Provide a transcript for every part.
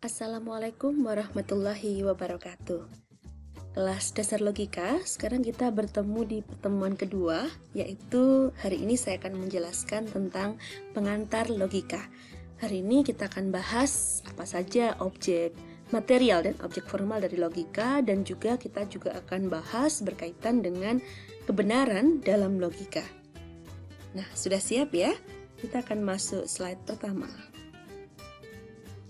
Assalamualaikum warahmatullahi wabarakatuh. Kelas dasar logika, sekarang kita bertemu di pertemuan kedua, yaitu hari ini saya akan menjelaskan tentang pengantar logika. Hari ini kita akan bahas apa saja objek material dan objek formal dari logika, dan juga kita akan bahas berkaitan dengan kebenaran dalam logika. Nah, sudah siap ya? Kita akan masuk slide pertama.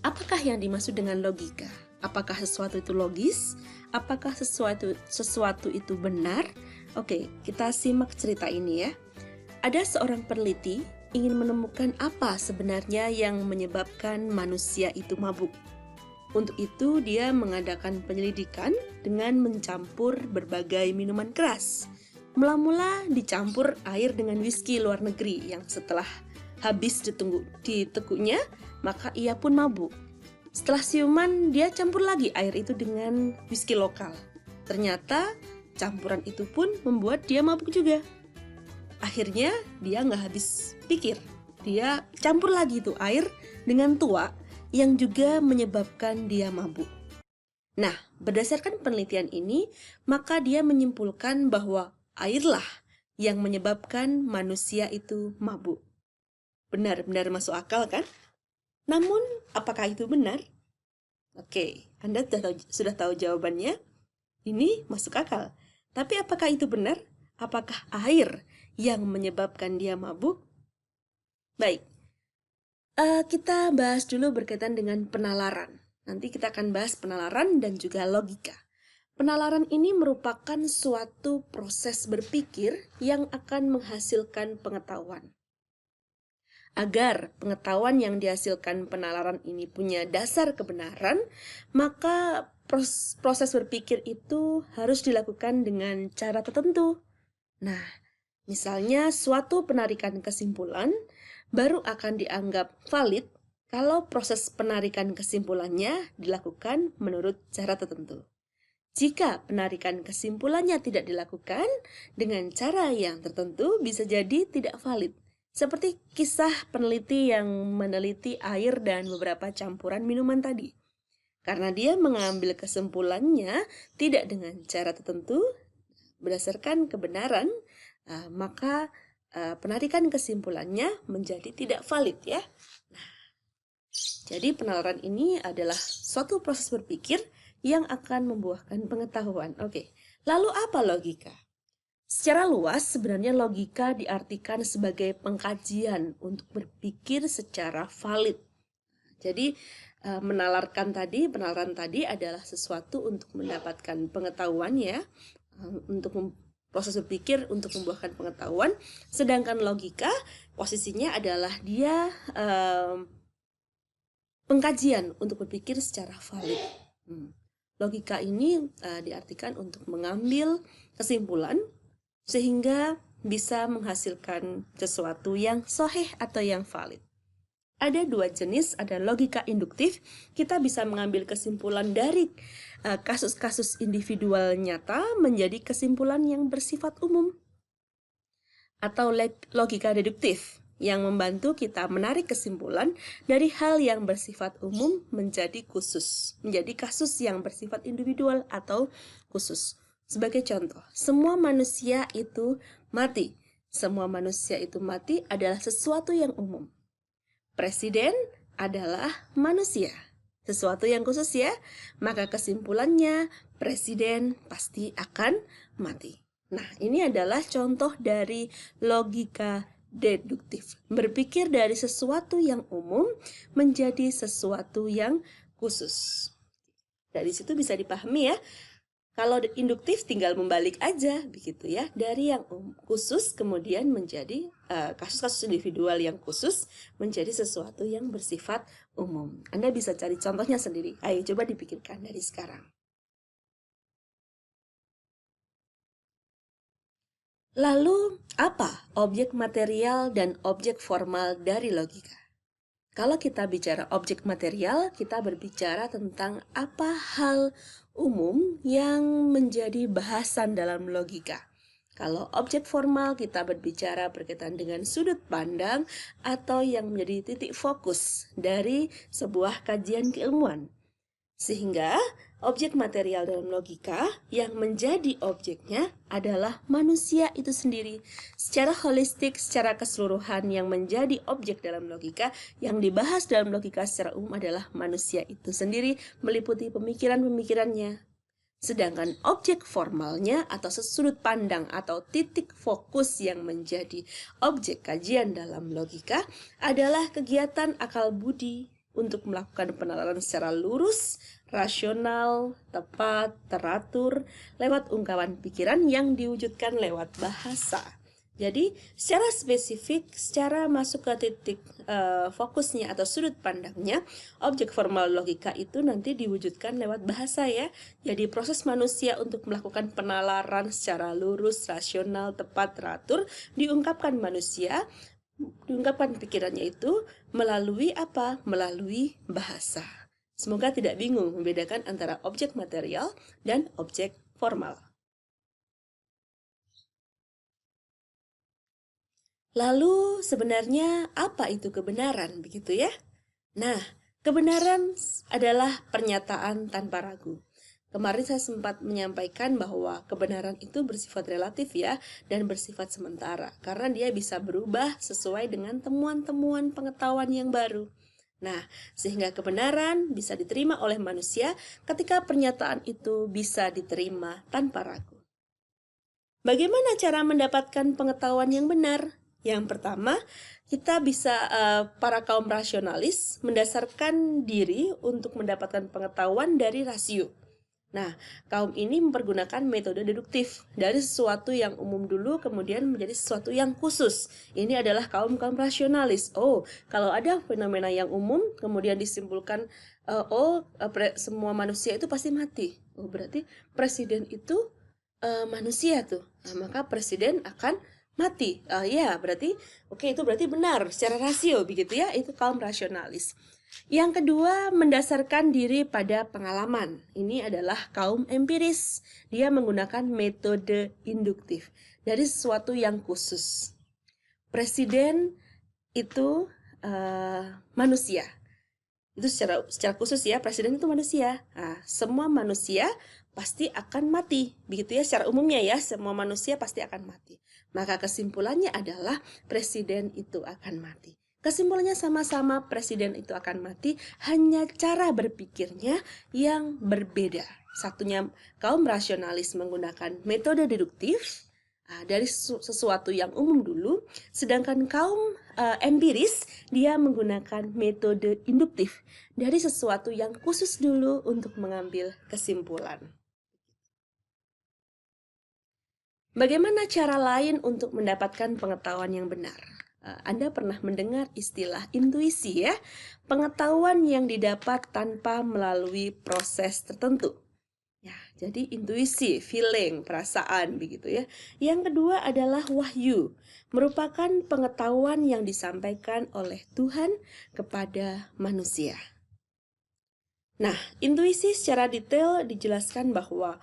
Apakah yang dimaksud dengan logika? Apakah sesuatu itu logis? Apakah sesuatu itu benar? Oke, kita simak cerita ini ya. Ada seorang peneliti ingin menemukan apa sebenarnya yang menyebabkan manusia itu mabuk. Untuk itu dia mengadakan penyelidikan dengan mencampur berbagai minuman keras. Mula-mula dicampur air dengan whisky luar negeri yang setelah habis diteguknya, maka ia pun mabuk. Setelah siuman, dia campur lagi air itu dengan whisky lokal. Ternyata campuran itu pun membuat dia mabuk juga. Akhirnya dia nggak habis pikir. Dia campur lagi tuh air dengan tua yang juga menyebabkan dia mabuk. Nah, berdasarkan penelitian ini, maka dia menyimpulkan bahwa airlah yang menyebabkan manusia itu mabuk. Benar-benar masuk akal kan? Namun, apakah itu benar? Oke, Anda sudah tahu jawabannya. Ini masuk akal. Tapi apakah itu benar? Apakah air yang menyebabkan dia mabuk? Baik, kita bahas dulu berkaitan dengan penalaran. Nanti kita akan bahas penalaran dan juga logika. Penalaran ini merupakan suatu proses berpikir yang akan menghasilkan pengetahuan. Agar pengetahuan yang dihasilkan penalaran ini punya dasar kebenaran, maka proses berpikir itu harus dilakukan dengan cara tertentu. Nah, misalnya suatu penarikan kesimpulan baru akan dianggap valid kalau proses penarikan kesimpulannya dilakukan menurut cara tertentu. Jika penarikan kesimpulannya tidak dilakukan dengan cara yang tertentu, bisa jadi tidak valid. Seperti kisah peneliti yang meneliti air dan beberapa campuran minuman tadi. Karena dia mengambil kesimpulannya tidak dengan cara tertentu, berdasarkan kebenaran, maka penarikan kesimpulannya menjadi tidak valid ya. Jadi penalaran ini adalah suatu proses berpikir yang akan membuahkan pengetahuan. Oke, lalu apa logika? Secara luas, sebenarnya logika diartikan sebagai pengkajian untuk berpikir secara valid. Jadi, penalaran tadi adalah sesuatu untuk mendapatkan pengetahuan ya, untuk proses berpikir untuk membuahkan pengetahuan. Sedangkan logika, posisinya adalah dia pengkajian untuk berpikir secara valid. Logika ini diartikan untuk mengambil kesimpulan sehingga bisa menghasilkan sesuatu yang sahih atau yang valid. Ada dua jenis, ada logika induktif. Kita bisa mengambil kesimpulan dari kasus-kasus individual nyata menjadi kesimpulan yang bersifat umum. Atau logika deduktif, yang membantu kita menarik kesimpulan dari hal yang bersifat umum menjadi khusus, menjadi kasus yang bersifat individual atau khusus. Sebagai contoh, semua manusia itu mati. Semua manusia itu mati adalah sesuatu yang umum. Presiden adalah manusia, sesuatu yang khusus ya. Maka kesimpulannya, presiden pasti akan mati. Nah, ini adalah contoh dari logika deduktif. Berpikir dari sesuatu yang umum menjadi sesuatu yang khusus. Dari situ bisa dipahami ya. Kalau induktif tinggal membalik aja begitu ya, dari yang khusus kemudian menjadi kasus-kasus individual yang khusus menjadi sesuatu yang bersifat umum. Anda bisa cari contohnya sendiri. Ayo coba dipikirkan dari sekarang. Lalu apa objek material dan objek formal dari logika? Kalau kita bicara objek material, kita berbicara tentang apa hal umum yang menjadi bahasan dalam logika. Kalau objek formal, kita berbicara berkaitan dengan sudut pandang atau yang menjadi titik fokus dari sebuah kajian keilmuan. Sehingga objek material dalam logika yang menjadi objeknya adalah manusia itu sendiri. Secara holistik, secara keseluruhan yang menjadi objek dalam logika, yang dibahas dalam logika secara umum adalah manusia itu sendiri, meliputi pemikiran-pemikirannya. Sedangkan objek formalnya atau sudut pandang atau titik fokus yang menjadi objek kajian dalam logika adalah kegiatan akal budi untuk melakukan penalaran secara lurus, rasional, tepat, teratur, lewat ungkapan pikiran yang diwujudkan lewat bahasa. Jadi, secara spesifik, secara masuk ke titik fokusnya atau sudut pandangnya, objek formal logika itu nanti diwujudkan lewat bahasa ya. Jadi, proses manusia untuk melakukan penalaran secara lurus, rasional, tepat, teratur, diungkapkan pikirannya itu melalui apa? Melalui bahasa. Semoga tidak bingung membedakan antara objek material dan objek formal. Lalu sebenarnya apa itu kebenaran, begitu ya? Nah, kebenaran adalah pernyataan tanpa ragu. Kemarin saya sempat menyampaikan bahwa kebenaran itu bersifat relatif ya, dan bersifat sementara, karena dia bisa berubah sesuai dengan temuan-temuan pengetahuan yang baru. Nah, sehingga kebenaran bisa diterima oleh manusia ketika pernyataan itu bisa diterima tanpa ragu. Bagaimana cara mendapatkan pengetahuan yang benar? Yang pertama, kita bisa para kaum rasionalis mendasarkan diri untuk mendapatkan pengetahuan dari rasio. Nah, kaum ini mempergunakan metode deduktif dari sesuatu yang umum dulu kemudian menjadi sesuatu yang khusus. Ini adalah kaum rasionalis. Oh, kalau ada fenomena yang umum kemudian disimpulkan semua manusia itu pasti mati. Oh, berarti presiden itu manusia tuh. Nah, maka presiden akan mati. Ya, berarti itu berarti benar secara rasio begitu ya. Itu kaum rasionalis. Yang kedua, mendasarkan diri pada pengalaman. Ini adalah kaum empiris. Dia menggunakan metode induktif dari sesuatu yang khusus. Presiden itu manusia. Itu secara khusus ya, presiden itu manusia. Nah, semua manusia pasti akan mati. Begitu ya secara umumnya ya, semua manusia pasti akan mati. Maka kesimpulannya adalah presiden itu akan mati. Kesimpulannya sama-sama presiden itu akan mati, hanya cara berpikirnya yang berbeda. Satunya kaum rasionalis menggunakan metode deduktif dari sesuatu yang umum dulu, sedangkan kaum empiris dia menggunakan metode induktif dari sesuatu yang khusus dulu untuk mengambil kesimpulan. Bagaimana cara lain untuk mendapatkan pengetahuan yang benar? Anda pernah mendengar istilah intuisi ya? Pengetahuan yang didapat tanpa melalui proses tertentu. Ya, jadi intuisi, feeling, perasaan begitu ya. Yang kedua adalah wahyu, merupakan pengetahuan yang disampaikan oleh Tuhan kepada manusia. Nah, intuisi secara detail dijelaskan bahwa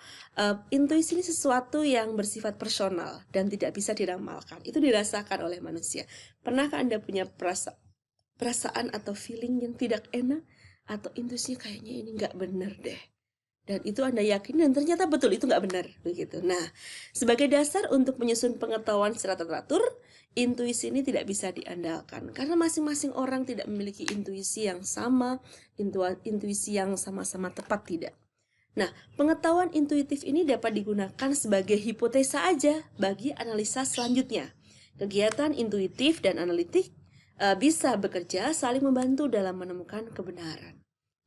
intuisi ini sesuatu yang bersifat personal dan tidak bisa diramalkan. Itu dirasakan oleh manusia. Pernahkah Anda punya perasaan atau feeling yang tidak enak? Atau intuisi kayaknya ini nggak benar deh. Dan itu Anda yakin dan ternyata betul itu nggak benar. Begitu. Nah, sebagai dasar untuk menyusun pengetahuan secara teratur, intuisi ini tidak bisa diandalkan karena masing-masing orang tidak memiliki intuisi yang sama, intuisi yang sama-sama tepat tidak. Nah, pengetahuan intuitif ini dapat digunakan sebagai hipotesa aja bagi analisa selanjutnya. Kegiatan intuitif dan analitik bisa bekerja saling membantu dalam menemukan kebenaran.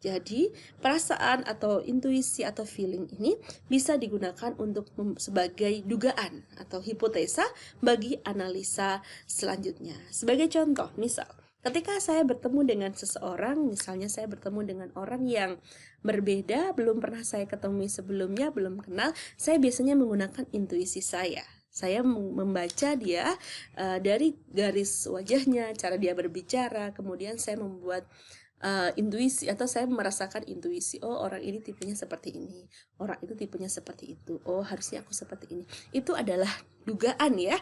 Jadi, perasaan atau intuisi atau feeling ini bisa digunakan untuk sebagai dugaan atau hipotesa bagi analisa selanjutnya. Sebagai contoh, misal, ketika saya bertemu dengan seseorang, misalnya saya bertemu dengan orang yang berbeda, belum pernah saya ketemui sebelumnya, belum kenal, saya biasanya menggunakan intuisi saya. Saya membaca dia dari garis wajahnya, cara dia berbicara, kemudian saya membuat intuisi atau saya merasakan intuisi, oh orang ini tipenya seperti ini, orang itu tipenya seperti itu, oh harusnya aku seperti ini. Itu adalah dugaan ya.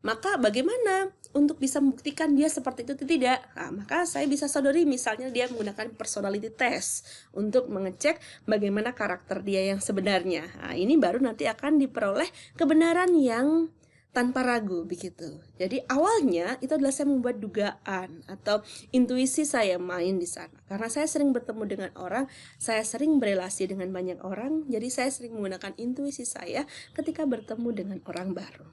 Maka bagaimana untuk bisa membuktikan dia seperti itu atau tidak? Nah, maka saya bisa sodori misalnya dia menggunakan personality test untuk mengecek bagaimana karakter dia yang sebenarnya. Nah, ini baru nanti akan diperoleh kebenaran yang tanpa ragu begitu. Jadi awalnya itu adalah saya membuat dugaan atau intuisi saya main di sana. Karena saya sering bertemu dengan orang, saya sering berelasi dengan banyak orang, jadi saya sering menggunakan intuisi saya ketika bertemu dengan orang baru.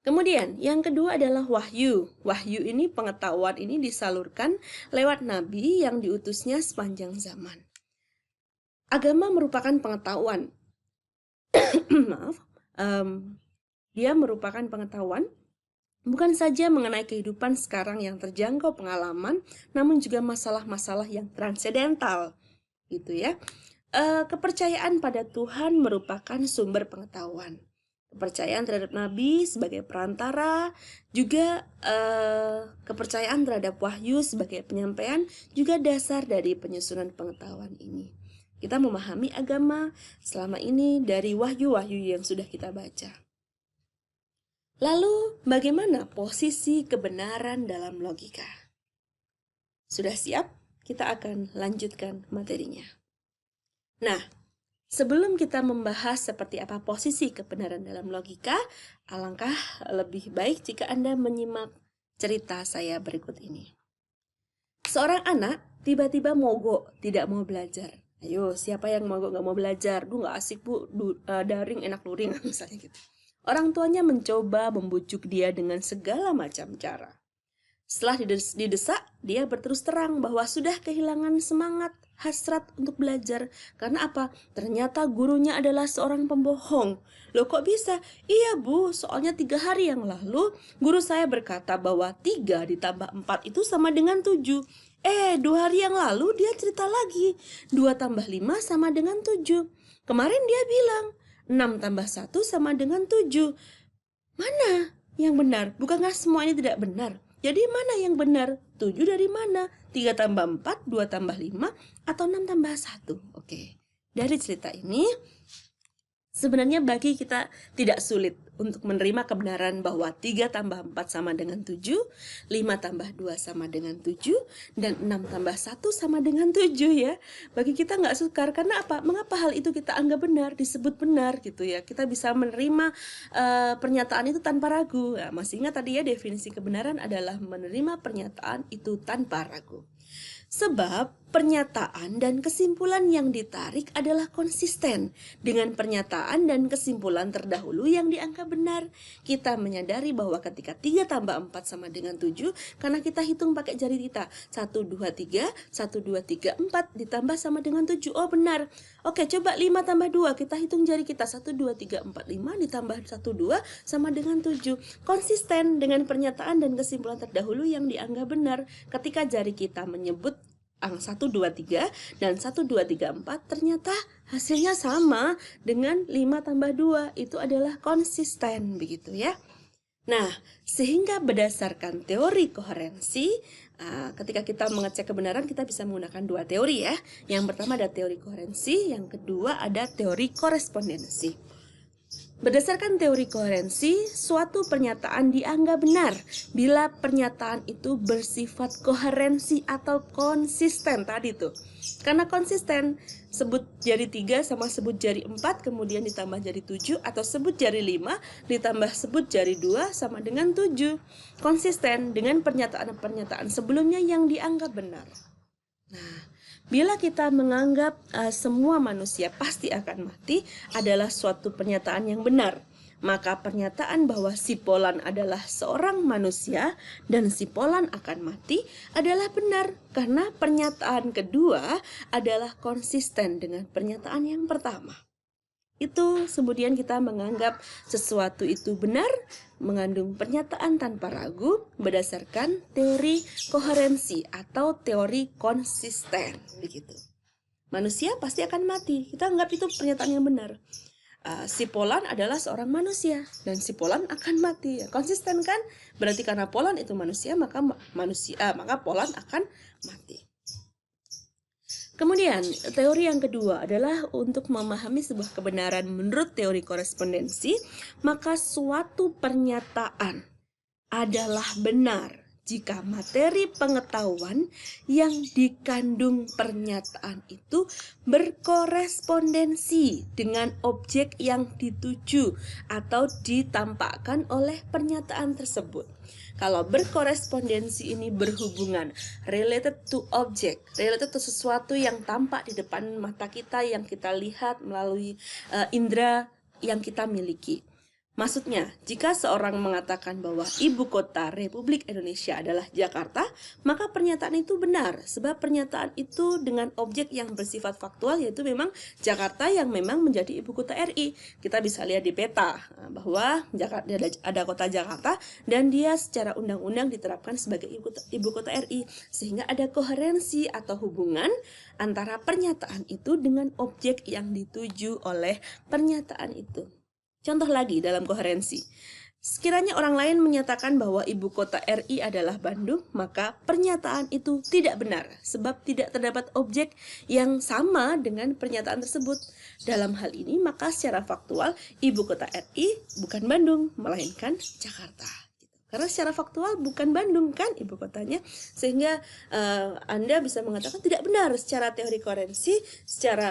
Kemudian yang kedua adalah wahyu. Wahyu ini, pengetahuan ini disalurkan lewat nabi yang diutusnya sepanjang zaman. Agama merupakan pengetahuan. Maaf. Dia merupakan pengetahuan bukan saja mengenai kehidupan sekarang yang terjangkau pengalaman, namun juga masalah-masalah yang transendental, gitu ya. Kepercayaan pada Tuhan merupakan sumber pengetahuan. Kepercayaan terhadap Nabi sebagai perantara, juga kepercayaan terhadap wahyu sebagai penyampaian, juga dasar dari penyusunan pengetahuan ini. Kita memahami agama selama ini dari wahyu-wahyu yang sudah kita baca. Lalu, bagaimana posisi kebenaran dalam logika? Sudah siap? Kita akan lanjutkan materinya. Nah, sebelum kita membahas seperti apa posisi kebenaran dalam logika, alangkah lebih baik jika Anda menyimak cerita saya berikut ini. Seorang anak tiba-tiba mogok, tidak mau belajar. Ayo, siapa yang mogok gak mau belajar? Duh, gak asik bu, daring enak luring, misalnya gitu. Orang tuanya mencoba membujuk dia dengan segala macam cara. Setelah didesak, dia berterus terang bahwa sudah kehilangan semangat, hasrat untuk belajar. Karena apa? Ternyata gurunya adalah seorang pembohong. Loh kok bisa? Iya bu, soalnya 3 hari yang lalu, guru saya berkata bahwa 3 ditambah 4 itu sama dengan 7. 2 hari yang lalu dia cerita lagi, 2 tambah 5 sama dengan 7. Kemarin dia bilang, 6 tambah 1 sama dengan 7. Mana yang benar? Bukankah semuanya tidak benar? Jadi mana yang benar? 7 dari mana? 3 tambah 4, 2 tambah 5, atau 6 tambah 1? Oke. Dari cerita ini, sebenarnya bagi kita tidak sulit untuk menerima kebenaran bahwa 3 tambah 4 sama dengan 7, 5 tambah 2 sama dengan 7, dan 6 tambah 1 sama dengan 7 ya. Bagi kita nggak sukar, karena apa? Mengapa hal itu kita anggap benar, disebut benar gitu ya. Kita bisa menerima pernyataan itu tanpa ragu. Nah, masih ingat tadi ya, definisi kebenaran adalah menerima pernyataan itu tanpa ragu. Sebab pernyataan dan kesimpulan yang ditarik adalah konsisten dengan pernyataan dan kesimpulan terdahulu yang dianggap benar. Kita menyadari bahwa ketika 3 tambah 4 sama dengan 7, karena kita hitung pakai jari kita. 1, 2, 3, 1, 2, 3, 4 ditambah sama dengan 7. Oh benar. Oke, coba 5 tambah 2, kita hitung jari kita. 1, 2, 3, 4, 5 ditambah 1, 2 sama dengan 7. Konsisten dengan pernyataan dan kesimpulan terdahulu yang dianggap benar. Ketika jari kita menyebut angka 1, 2, 3 dan 1, 2, 3, 4 ternyata hasilnya sama dengan 5 tambah 2. Itu adalah konsisten begitu ya. Nah, sehingga berdasarkan teori koherensi, ketika kita mengecek kebenaran kita bisa menggunakan 2 teori ya. Yang pertama ada teori koherensi, yang kedua ada teori korespondensi. Berdasarkan teori koherensi, suatu pernyataan dianggap benar bila pernyataan itu bersifat koherensi atau konsisten tadi tuh. Karena konsisten, sebut jari 3 sama sebut jari 4 kemudian ditambah jari 7, atau sebut jari 5 ditambah sebut jari 2 sama dengan 7. Konsisten dengan pernyataan-pernyataan sebelumnya yang dianggap benar. Nah, bila kita menganggap semua manusia pasti akan mati adalah suatu pernyataan yang benar, maka pernyataan bahwa si Polan adalah seorang manusia dan si Polan akan mati adalah benar, karena pernyataan kedua adalah konsisten dengan pernyataan yang pertama. Itu kemudian kita menganggap sesuatu itu benar, mengandung pernyataan tanpa ragu berdasarkan teori koherensi atau teori konsisten begitu. Manusia pasti akan mati. Kita anggap itu pernyataan yang benar. Si Polan adalah seorang manusia dan si Polan akan mati. Konsisten kan? Berarti karena Polan itu manusia, maka Polan akan mati. Kemudian, teori yang kedua adalah untuk memahami sebuah kebenaran menurut teori korespondensi, maka suatu pernyataan adalah benar jika materi pengetahuan yang dikandung pernyataan itu berkorespondensi dengan objek yang dituju atau ditampakkan oleh pernyataan tersebut. Kalau berkorespondensi ini berhubungan, related to object, related to sesuatu yang tampak di depan mata kita, yang kita lihat melalui indera yang kita miliki. Maksudnya, jika seorang mengatakan bahwa ibu kota Republik Indonesia adalah Jakarta, maka pernyataan itu benar, sebab pernyataan itu dengan objek yang bersifat faktual, yaitu memang Jakarta yang memang menjadi ibu kota RI. Kita bisa lihat di peta bahwa ada kota Jakarta dan dia secara undang-undang diterapkan sebagai ibu kota RI, sehingga ada koherensi atau hubungan antara pernyataan itu dengan objek yang dituju oleh pernyataan itu. Contoh lagi dalam koherensi. Sekiranya orang lain menyatakan bahwa ibu kota RI adalah Bandung, maka pernyataan itu tidak benar, sebab tidak terdapat objek yang sama dengan pernyataan tersebut. Dalam hal ini, maka secara faktual, ibu kota RI bukan Bandung, melainkan Jakarta. Karena secara faktual bukan Bandung kan ibu kotanya, sehingga Anda bisa mengatakan tidak benar secara teori koherensi, secara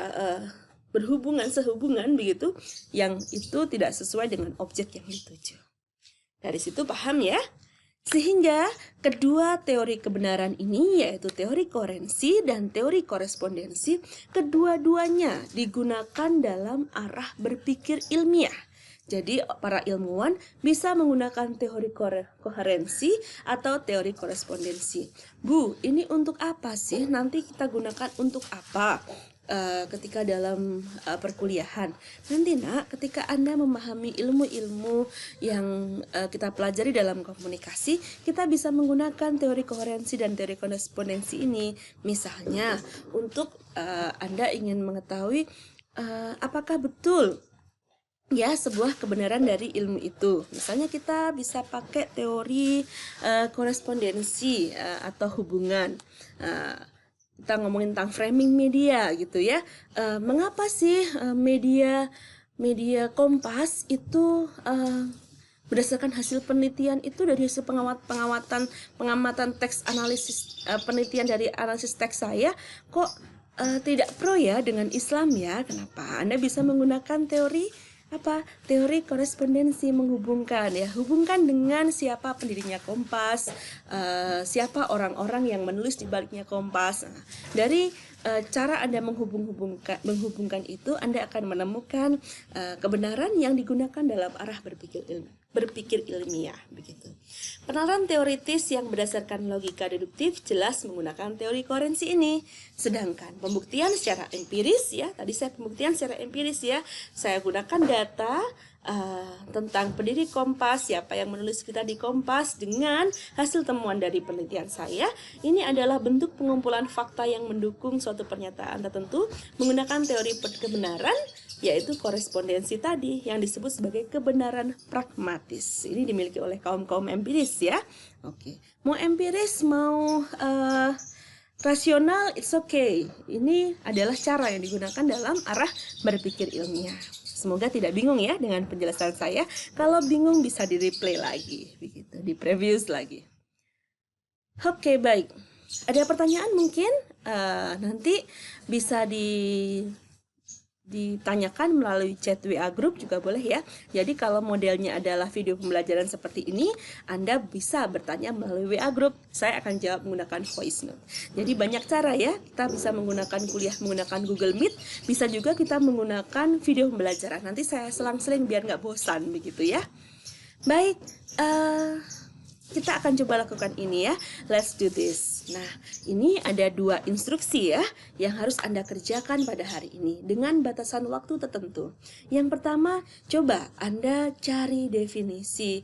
sehubungan begitu, yang itu tidak sesuai dengan objek yang dituju. Dari situ paham ya? Sehingga kedua teori kebenaran ini, yaitu teori koherensi dan teori korespondensi, kedua-duanya digunakan dalam arah berpikir ilmiah. Jadi para ilmuwan bisa menggunakan teori koherensi atau teori korespondensi. Bu, ini untuk apa sih? Nanti kita gunakan untuk apa? Ketika dalam perkuliahan. Nanti nak, ketika Anda memahami ilmu-ilmu yang kita pelajari dalam komunikasi, kita bisa menggunakan teori koherensi dan teori korespondensi ini. Misalnya, untuk Anda ingin mengetahui apakah betul ya sebuah kebenaran dari ilmu itu. Misalnya kita bisa pakai teori korespondensi atau hubungan. Kita ngomongin tentang framing media gitu ya. Mengapa sih media Kompas itu berdasarkan hasil penelitian itu, dari hasil pengamatan teks analisis, penelitian dari analisis teks saya kok tidak pro ya dengan Islam ya? Kenapa? Anda bisa menggunakan teori teori korespondensi, menghubungkan ya, hubungkan dengan siapa pendirinya Kompas, siapa orang-orang yang menulis di baliknya Kompas. Nah, dari cara Anda menghubungkan itu, Anda akan menemukan kebenaran yang digunakan dalam arah berpikir ilmiah begitu. Penalaran teoritis yang berdasarkan logika deduktif jelas menggunakan teori koherensi ini. Sedangkan pembuktian secara empiris ya, tadi saya pembuktian secara empiris ya, saya gunakan data tentang pendiri Kompas, siapa yang menulis kita di Kompas dengan hasil temuan dari penelitian saya. Ini adalah bentuk pengumpulan fakta yang mendukung suatu pernyataan tertentu menggunakan teori kebenaran, yaitu korespondensi tadi yang disebut sebagai kebenaran pragmatis. Ini dimiliki oleh kaum empiris ya. Oke. Mau empiris, mau rasional, it's okay. Ini adalah cara yang digunakan dalam arah berpikir ilmiah. Semoga tidak bingung ya dengan penjelasan saya. Kalau bingung bisa di-replay lagi, begitu, di-preview lagi. Oke, baik. Ada pertanyaan mungkin? Nanti bisa ditanyakan melalui chat WA group juga boleh ya. Jadi kalau modelnya adalah video pembelajaran seperti ini, Anda bisa bertanya melalui WA group. Saya akan jawab menggunakan voice note. Jadi banyak cara ya. Kita bisa menggunakan kuliah menggunakan Google Meet, bisa juga kita menggunakan video pembelajaran. Nanti saya selang-seling biar nggak bosan begitu ya. Baik, kita akan coba lakukan ini ya. Let's do this. Nah, ini ada 2 instruksi ya yang harus Anda kerjakan pada hari ini dengan batasan waktu tertentu. Yang pertama, coba Anda cari definisi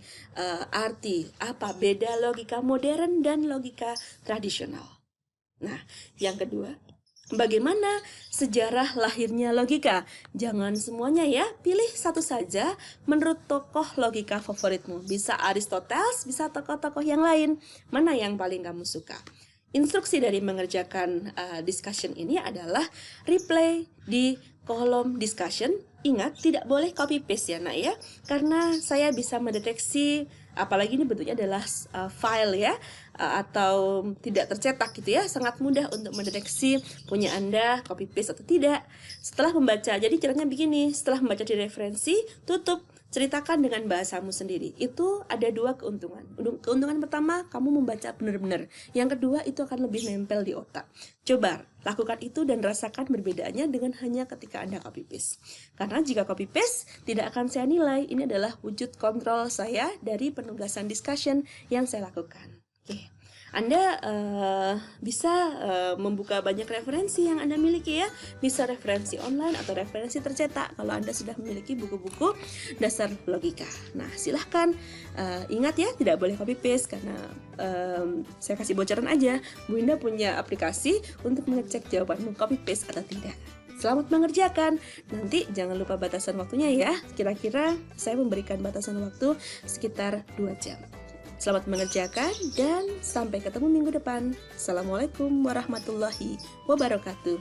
arti apa beda logika modern dan logika tradisional. Nah, yang kedua, bagaimana sejarah lahirnya logika? Jangan semuanya ya, pilih satu saja menurut tokoh logika favoritmu. Bisa Aristoteles, bisa tokoh-tokoh yang lain. Mana yang paling kamu suka? Instruksi dari mengerjakan discussion ini adalah reply di kolom discussion. Ingat, tidak boleh copy paste ya nak ya, karena saya bisa mendeteksi, apalagi ini bentuknya adalah file ya, atau tidak tercetak gitu ya, sangat mudah untuk mendeteksi punya Anda copy paste atau tidak. Setelah membaca, jadi caranya begini, setelah membaca di referensi, tutup, ceritakan dengan bahasamu sendiri. Itu ada dua keuntungan. Keuntungan pertama, kamu membaca benar-benar. Yang kedua, itu akan lebih nempel di otak. Coba lakukan itu dan rasakan perbedaannya dengan hanya ketika Anda copy paste. Karena jika copy paste, tidak akan saya nilai. Ini adalah wujud kontrol saya dari penugasan discussion yang saya lakukan. Oke. Anda bisa membuka banyak referensi yang Anda miliki ya. Bisa referensi online atau referensi tercetak kalau Anda sudah memiliki buku-buku dasar logika. Nah, silahkan ingat ya, tidak boleh copy paste karena saya kasih bocoran aja. Bu Indah punya aplikasi untuk mengecek jawabanmu copy paste atau tidak. Selamat mengerjakan. Nanti jangan lupa batasan waktunya ya. Kira-kira saya memberikan batasan waktu sekitar 2 jam. Selamat mengerjakan dan sampai ketemu minggu depan. Assalamualaikum warahmatullahi wabarakatuh.